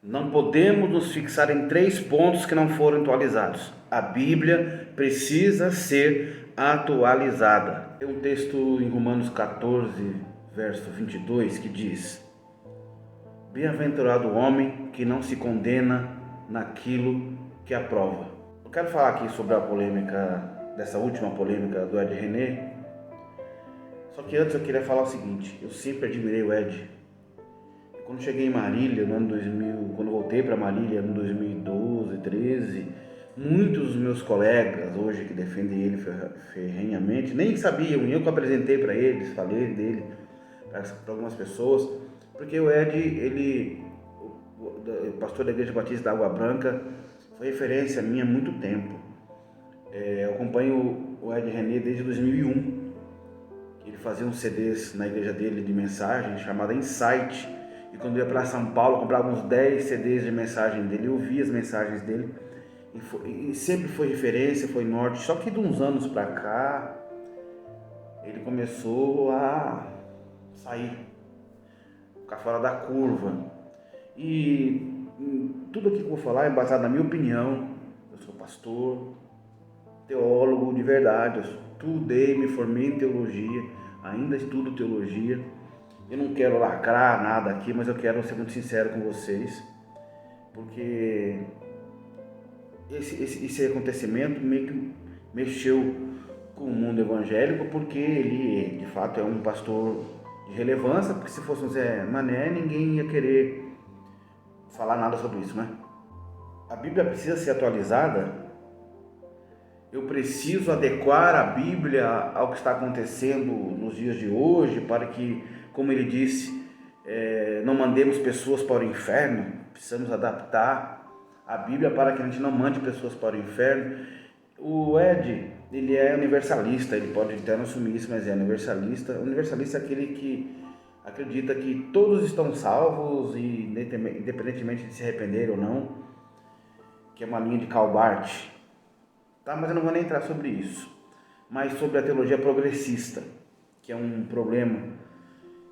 Não podemos nos fixar em 3 pontos que não foram atualizados. A Bíblia precisa ser atualizada. Tem um texto em Romanos 14, verso 22, que diz: Bem-aventurado o homem que não se condena naquilo que aprova. Eu quero falar aqui sobre a polêmica, dessa última polêmica do Ed René. Só que antes eu queria falar o seguinte: eu sempre admirei o Ed. Quando cheguei em Marília, no ano 2000, quando voltei para Marília, no 2012, 13, muitos dos meus colegas hoje que defendem ele ferrenhamente, nem sabiam, eu que apresentei para eles, falei dele para algumas pessoas, porque o Ed, o pastor da Igreja Batista da Água Branca, foi referência minha há muito tempo. Eu acompanho o Ed René desde 2001, ele fazia uns CDs na igreja dele de mensagem, chamada Insight. E quando eu ia para São Paulo, eu comprava uns 10 CDs de mensagem dele, eu ouvia as mensagens dele, e sempre foi referência, foi norte. Só que de uns anos para cá, ele começou a sair, ficar fora da curva. E tudo aqui que eu vou falar é baseado na minha opinião. Eu sou pastor, teólogo de verdade, eu estudei, me formei em teologia, ainda estudo teologia. Eu não quero lacrar nada aqui, mas eu quero ser muito sincero com vocês, porque esse acontecimento meio que mexeu com o mundo evangélico, porque ele, de fato, é um pastor de relevância, porque se fosse um Zé Mané, ninguém ia querer falar nada sobre isso, né? A Bíblia precisa ser atualizada. Eu preciso adequar a Bíblia ao que está acontecendo nos dias de hoje, para que, como ele disse, não mandemos pessoas para o inferno. Precisamos adaptar a Bíblia para que a gente não mande pessoas para o inferno. O Ed, ele é universalista, ele pode até não assumir isso, mas é universalista. Universalista é aquele que acredita que todos estão salvos, e independentemente de se arrepender ou não, que é uma linha de Karl Barth. Tá, mas eu não vou nem entrar sobre isso, mas sobre a teologia progressista, que é um problema,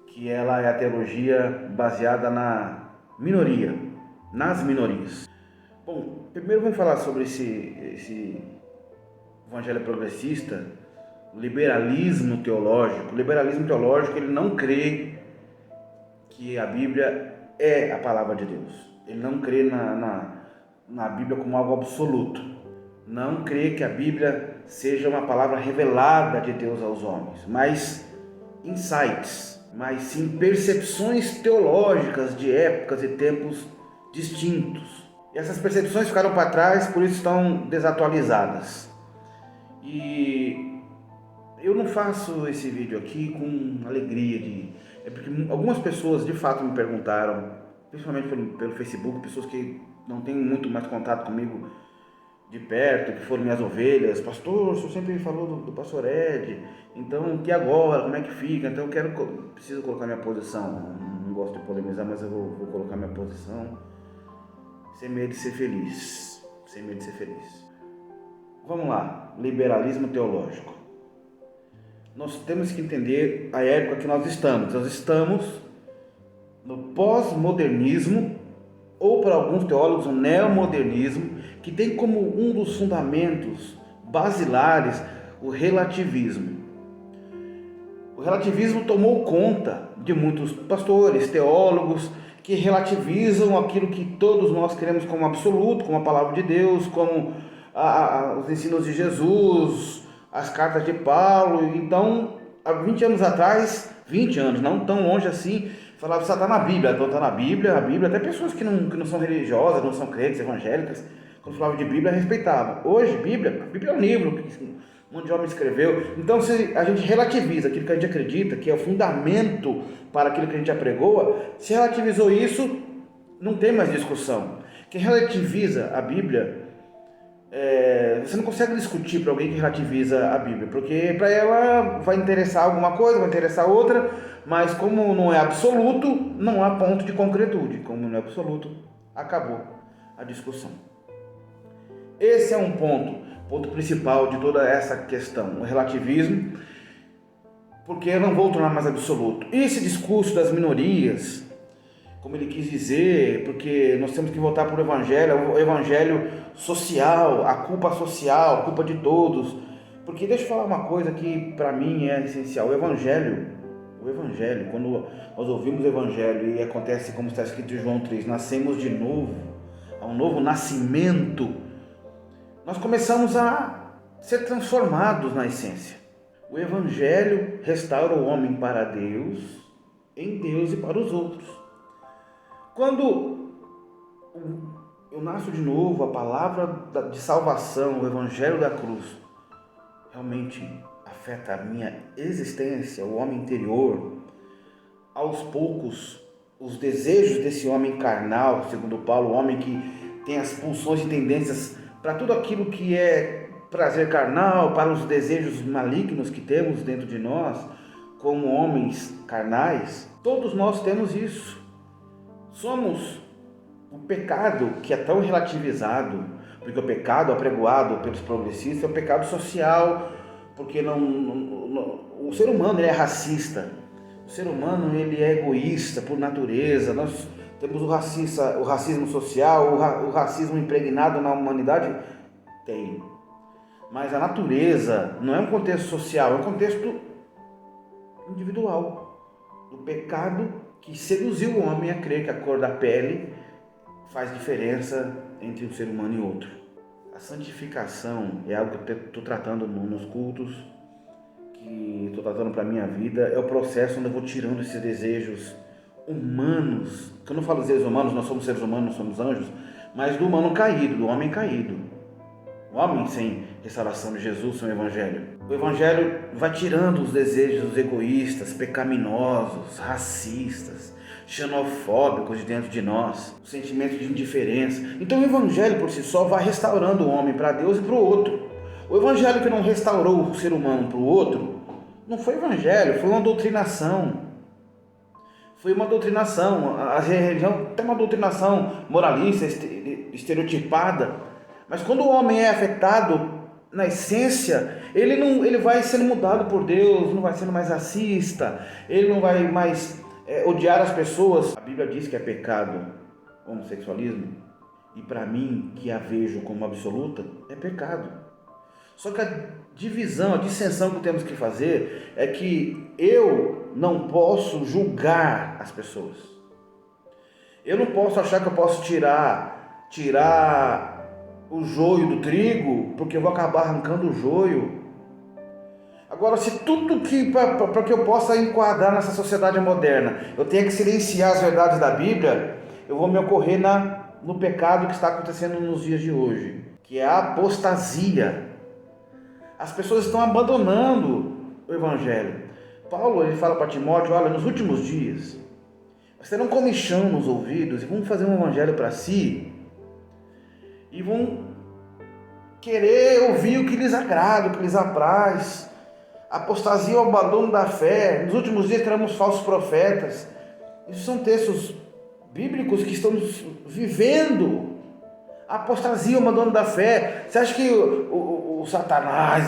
que ela é a teologia baseada na minoria, nas minorias. Bom, primeiro vamos falar sobre esse evangelho progressista, liberalismo teológico. O liberalismo teológico, ele não crê que a Bíblia é a palavra de Deus, ele não crê na Bíblia como algo absoluto. Não crê que a Bíblia seja uma palavra revelada de Deus aos homens, mas insights, mas sim percepções teológicas de épocas e tempos distintos. E essas percepções ficaram para trás, por isso estão desatualizadas. E eu não faço esse vídeo aqui com alegria é porque algumas pessoas de fato me perguntaram, principalmente pelo Facebook, pessoas que não têm muito mais contato comigo de perto, que foram minhas ovelhas: pastor, o senhor sempre falou do pastor Ed, então que agora, como é que fica? Então eu preciso colocar minha posição, não gosto de polemizar, mas eu vou colocar minha posição, sem medo de ser feliz, sem medo de ser feliz. Vamos lá, liberalismo teológico. Nós temos que entender a época que nós estamos no pós-modernismo, ou para alguns teólogos o neomodernismo, que tem como um dos fundamentos basilares o relativismo. O relativismo tomou conta de muitos pastores, teólogos, que relativizam aquilo que todos nós queremos como absoluto, como a palavra de Deus, como os ensinos de Jesus, as cartas de Paulo. Então, há 20 anos atrás, 20 anos, não tão longe assim, falava: você está na Bíblia. Então está na Bíblia, a Bíblia. Até pessoas que não são religiosas, não são crentes, evangélicas, quando falava de Bíblia, respeitavam. Hoje, a Bíblia é um livro que um monte de homem escreveu. Então, se a gente relativiza aquilo que a gente acredita, que é o fundamento para aquilo que a gente apregoa, se relativizou isso, não tem mais discussão. Quem relativiza a Bíblia, você não consegue discutir para alguém que relativiza a Bíblia, porque para ela vai interessar alguma coisa, vai interessar outra, mas como não é absoluto, não há ponto de concretude. Como não é absoluto, acabou a discussão. Esse é um ponto principal de toda essa questão, o relativismo, porque eu não vou tornar mais absoluto. Esse discurso das minorias como ele quis dizer, porque nós temos que voltar para o evangelho social, a culpa de todos. Porque deixa eu falar uma coisa que para mim é essencial, o evangelho, quando nós ouvimos o evangelho e acontece como está escrito em João 3, nascemos de novo, há um novo nascimento, nós começamos a ser transformados na essência. O evangelho restaura o homem para Deus, em Deus e para os outros. Quando eu nasço de novo, a palavra de salvação, o evangelho da cruz, realmente afeta a minha existência, o homem interior. Aos poucos, os desejos desse homem carnal, segundo Paulo, o homem que tem as pulsões e tendências para tudo aquilo que é prazer carnal, para os desejos malignos que temos dentro de nós, como homens carnais, todos nós temos isso. Somos o pecado que é tão relativizado, porque o pecado apregoado pelos progressistas é o pecado social, porque o ser humano ele é racista, o ser humano ele é egoísta por natureza. Nós temos o racismo social, o racismo impregnado na humanidade, tem. Mas a natureza não é um contexto social, é um contexto individual, do pecado que seduziu o homem a crer que a cor da pele faz diferença entre um ser humano e outro. A santificação é algo que eu estou tratando nos cultos, que estou tratando para a minha vida, é o processo onde eu vou tirando esses desejos humanos, que eu não falo seres humanos, nós somos seres humanos, não somos anjos, mas do humano caído, do homem caído. O homem sem restauração de Jesus, sem o Evangelho. O Evangelho vai tirando os desejos egoístas, pecaminosos, racistas, xenofóbicos de dentro de nós, o sentimento de indiferença. Então o Evangelho por si só vai restaurando o homem para Deus e para o outro. O Evangelho que não restaurou o ser humano para o outro, não foi Evangelho, foi uma doutrinação. Foi uma doutrinação. A religião tem uma doutrinação moralista, estereotipada. Mas quando o homem é afetado na essência, ele vai sendo mudado por Deus, não vai sendo mais racista, ele não vai mais odiar as pessoas. A Bíblia diz que é pecado o homossexualismo, e para mim, que a vejo como absoluta, é pecado. Só que a divisão, a dissensão que temos que fazer é que eu não posso julgar as pessoas. Eu não posso achar que eu posso tirar o joio do trigo, porque eu vou acabar arrancando o joio. Agora, se tudo que para que eu possa enquadrar nessa sociedade moderna, eu tenho que silenciar as verdades da Bíblia, eu vou me ocorrer no pecado que está acontecendo nos dias de hoje, que é a apostasia. As pessoas estão abandonando o Evangelho. Paulo ele fala para Timóteo: olha, nos últimos dias, vocês terão comichão nos ouvidos e vão fazer um Evangelho para si, e vão querer ouvir o que lhes agrada, o que lhes apraz. Apostasia o abandono da fé. Nos últimos dias teremos falsos profetas. Isso são textos bíblicos que estamos vivendo. Apostasia o abandono da fé. Você acha que o Satanás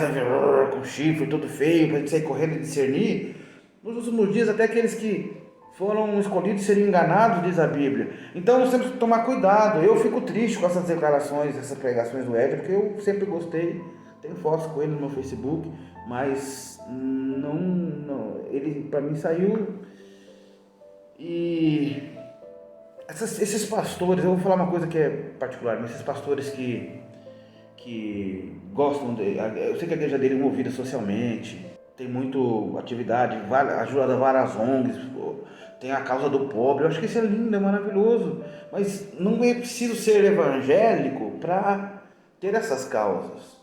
com chifre todo feio para a gente sair correndo e discernir? Nos últimos dias até aqueles que foram escolhidos seriam enganados, diz a Bíblia. Então nós temos que tomar cuidado. Eu fico triste com essas declarações, essas pregações do Éder, porque eu sempre gostei, tenho fotos com ele no meu Facebook, mas não ele para mim saiu. E esses pastores, eu vou falar uma coisa que é particular, mas esses pastores que gostam eu sei que a igreja dele é envolvida socialmente, tem muito atividade, ajuda várias ONGs, tem a causa do pobre. Eu acho que isso é lindo, é maravilhoso, mas não é preciso ser evangélico para ter essas causas.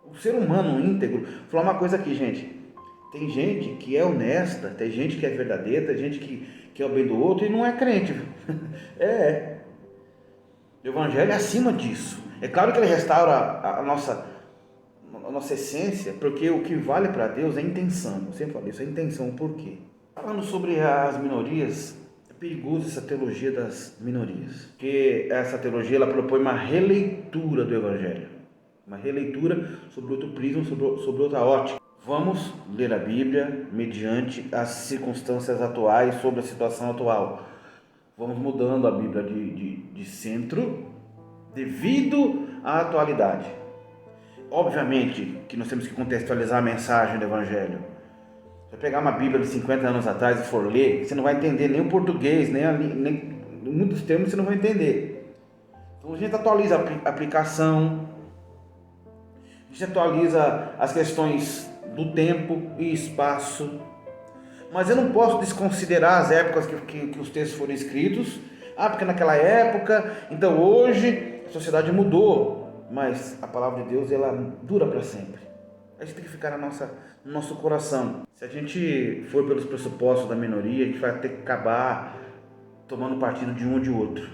O ser humano íntegro, vou falar uma coisa aqui, gente, tem gente que é honesta, tem gente que é verdadeira, tem gente que é o bem do outro e não é crente. O Evangelho é acima disso. É claro que ele restaura a nossa essência, porque o que vale para Deus é a intenção. Eu sempre falo isso, é a intenção. Por quê? Falando sobre as minorias, é perigoso essa teologia das minorias, porque essa teologia ela propõe uma releitura do Evangelho, uma releitura sobre outro prisma, sobre outra ótica. Vamos ler a Bíblia mediante as circunstâncias atuais, sobre a situação atual. vamos mudando a Bíblia de centro devido à atualidade. Obviamente que nós temos que contextualizar a mensagem do Evangelho. Se você pegar uma Bíblia de 50 anos atrás e for ler, você não vai entender nem o português, nem muitos termos você não vai entender. Então a gente atualiza a aplicação, a gente atualiza as questões do tempo e espaço. Mas eu não posso desconsiderar as épocas que os textos foram escritos. Porque naquela época, então hoje a sociedade mudou. Mas a palavra de Deus, ela dura para sempre. A gente tem que ficar no nosso coração. Se a gente for pelos pressupostos da minoria, a gente vai ter que acabar tomando partido de um ou de outro.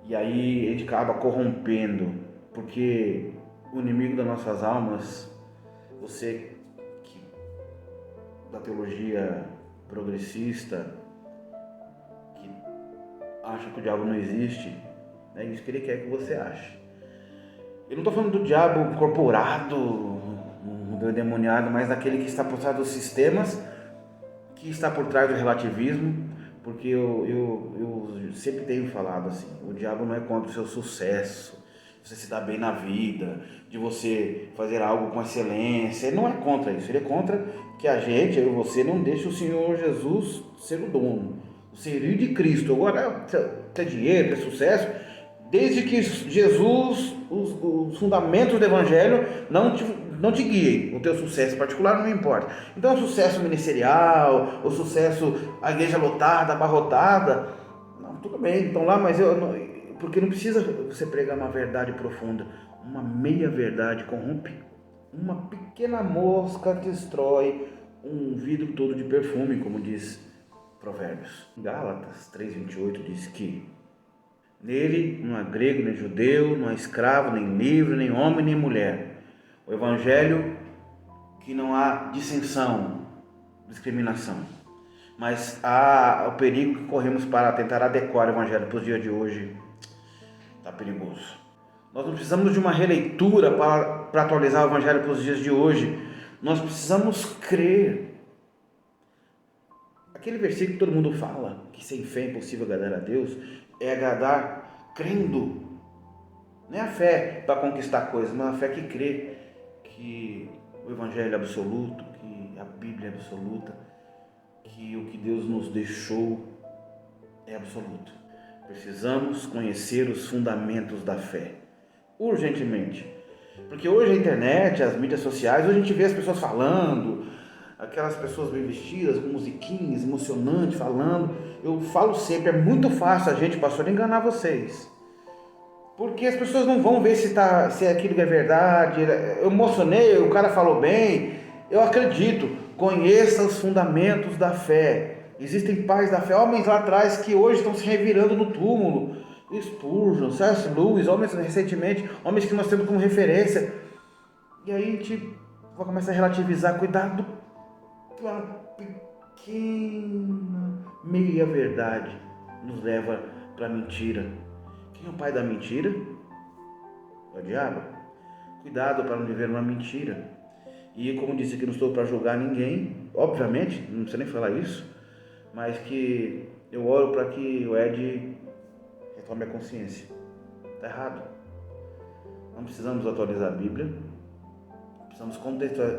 E aí a gente acaba corrompendo, porque o inimigo das nossas almas, você que da teologia progressista, que acha que o diabo não existe, é isso que ele quer que você ache. Eu não estou falando do diabo incorporado, do endemoniado, mas daquele que está por trás dos sistemas, que está por trás do relativismo, porque eu sempre tenho falado assim, o diabo não é contra o seu sucesso, você se dar bem na vida, de você fazer algo com excelência, ele não é contra isso, ele é contra que a gente, eu e você, não deixe o Senhor Jesus ser o dono, o senhorio de Cristo. Agora, ter dinheiro, ter sucesso, desde que Jesus, os fundamentos do Evangelho não te guiem, o teu sucesso particular não importa. Então o sucesso ministerial, o sucesso, a igreja lotada, abarrotada, não, tudo bem, então lá, mas porque não precisa você pregar uma verdade profunda, uma meia verdade corrompe, uma pequena mosca destrói um vidro todo de perfume, como diz Provérbios. Gálatas 3:28 diz que nele não há grego nem judeu, não há escravo nem livre, nem homem nem mulher. O Evangelho que não há dissensão, discriminação. Mas há o perigo que corremos para tentar adequar o Evangelho para os dias de hoje. Está perigoso. Nós não precisamos de uma releitura para atualizar o Evangelho para os dias de hoje. Nós precisamos crer. Aquele versículo que todo mundo fala, que sem fé é impossível agradar a Deus, é agradar crendo. Não é a fé para conquistar coisas, mas a fé que crê que o Evangelho é absoluto, que a Bíblia é absoluta, que o que Deus nos deixou é absoluto. Precisamos conhecer os fundamentos da fé, urgentemente. Porque hoje a internet, as mídias sociais, hoje a gente vê as pessoas falando, aquelas pessoas bem vestidas, com musiquinhas, emocionantes, falando. Eu falo sempre, é muito fácil a gente, pastor, enganar vocês. Porque as pessoas não vão ver se aquilo é verdade. Eu emocionei, o cara falou bem. Eu acredito, conheça os fundamentos da fé. Existem pais da fé, homens lá atrás que hoje estão se revirando no túmulo. Spurgeon, C.S. Lewis, homens recentemente, homens que nós temos como referência. E aí a gente vai começar a relativizar, cuidado com a pequena meia verdade nos leva para a mentira. Quem é o pai da mentira? É o diabo. Cuidado para não viver uma mentira. E como disse que não estou para julgar ninguém, obviamente, não precisa nem falar isso, mas que eu oro para que o Ed retome a consciência. Está errado. Não precisamos atualizar a Bíblia, precisamos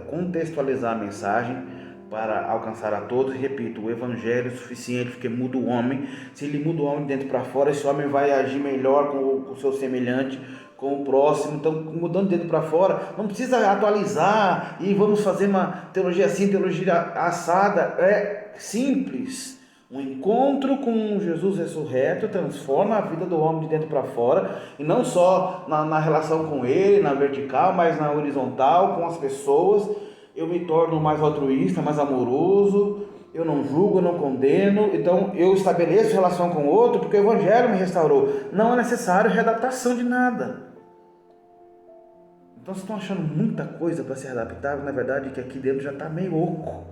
contextualizar a mensagem para alcançar a todos. E repito, o Evangelho é suficiente, porque muda o homem. Se ele muda o homem de dentro para fora, esse homem vai agir melhor com o seu semelhante, com o próximo. Então, mudando de dentro para fora, não precisa atualizar e vamos fazer uma teologia assim, teologia assada. É simples. Um encontro com Jesus ressurreto transforma a vida do homem de dentro para fora, e não só na relação com ele, na vertical, mas na horizontal, com as pessoas. Eu me torno mais altruísta, mais amoroso, eu não julgo, eu não condeno, então eu estabeleço relação com o outro porque o Evangelho me restaurou. Não é necessário readaptação de nada. Então vocês estão achando muita coisa para ser adaptável, na verdade que aqui dentro já está meio oco.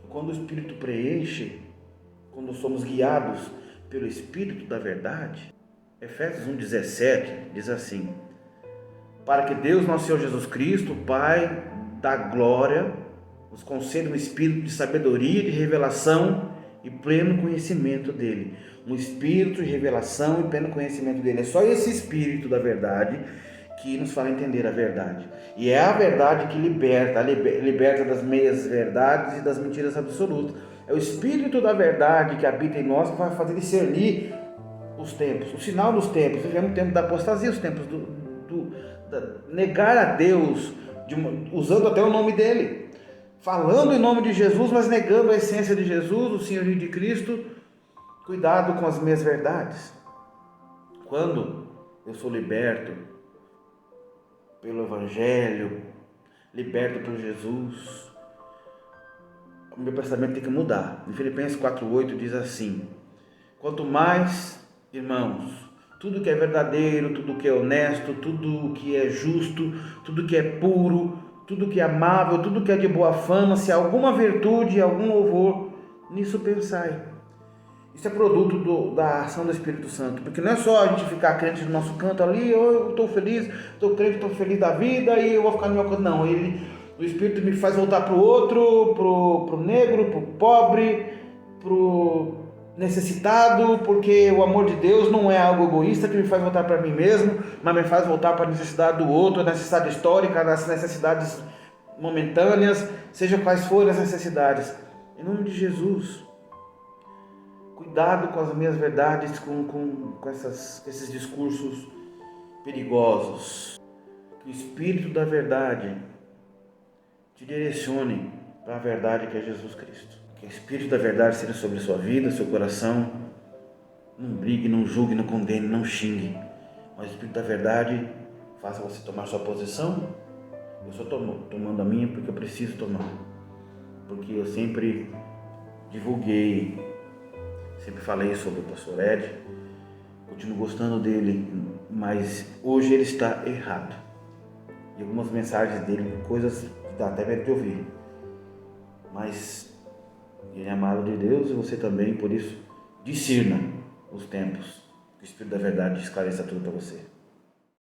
Quando o Espírito preenche, quando somos guiados pelo Espírito da verdade, Efésios 1,17 diz assim: para que Deus, nosso Senhor Jesus Cristo, Pai da glória, nos conceda um espírito de sabedoria e de revelação e pleno conhecimento dele. Um espírito de revelação e pleno conhecimento dele. É só esse espírito da verdade que nos faz entender a verdade. E é a verdade que liberta das meias verdades e das mentiras absolutas. É o espírito da verdade que habita em nós que vai fazer discernir os tempos, o sinal dos tempos. Vivemos o tempo da apostasia, os tempos negar a Deus, usando até o nome dele, falando em nome de Jesus, mas negando a essência de Jesus, o senhorio de Cristo. Cuidado com as meias verdades. Quando eu sou liberto pelo Evangelho, liberto por Jesus, o meu pensamento tem que mudar. Em Filipenses 4,8 diz assim: quanto mais, irmãos, tudo que é verdadeiro, tudo que é honesto, tudo que é justo, tudo que é puro, tudo que é amável, tudo que é de boa fama, se há alguma virtude, algum louvor, nisso pensai. Isso é produto da ação do Espírito Santo, porque não é só a gente ficar crente no nosso canto ali, eu estou feliz, estou crente, estou feliz da vida e eu vou ficar no meu canto. Não, o Espírito me faz voltar para o outro, para o negro, para o pobre, para o necessitado, porque o amor de Deus não é algo egoísta que me faz voltar para mim mesmo, mas me faz voltar para a necessidade do outro, a necessidade histórica, as necessidades momentâneas, seja quais forem as necessidades. Em nome de Jesus. Cuidado com as minhas verdades, com esses discursos perigosos. Que o Espírito da verdade te direcione para a verdade que é Jesus Cristo. Que o Espírito da verdade seja sobre a sua vida, seu coração. Não brigue, não julgue, não condene, não xingue. Mas o Espírito da verdade faça você tomar sua posição. Eu só estou tomando a minha porque eu preciso tomar. Porque eu sempre divulguei, sempre falei sobre o pastor Ed, continuo gostando dele, mas hoje ele está errado. E algumas mensagens dele, coisas que dá até medo de ouvir. Mas ele é amado de Deus e você também, por isso, discirna os tempos. Que o Espírito da verdade esclareça tudo para você.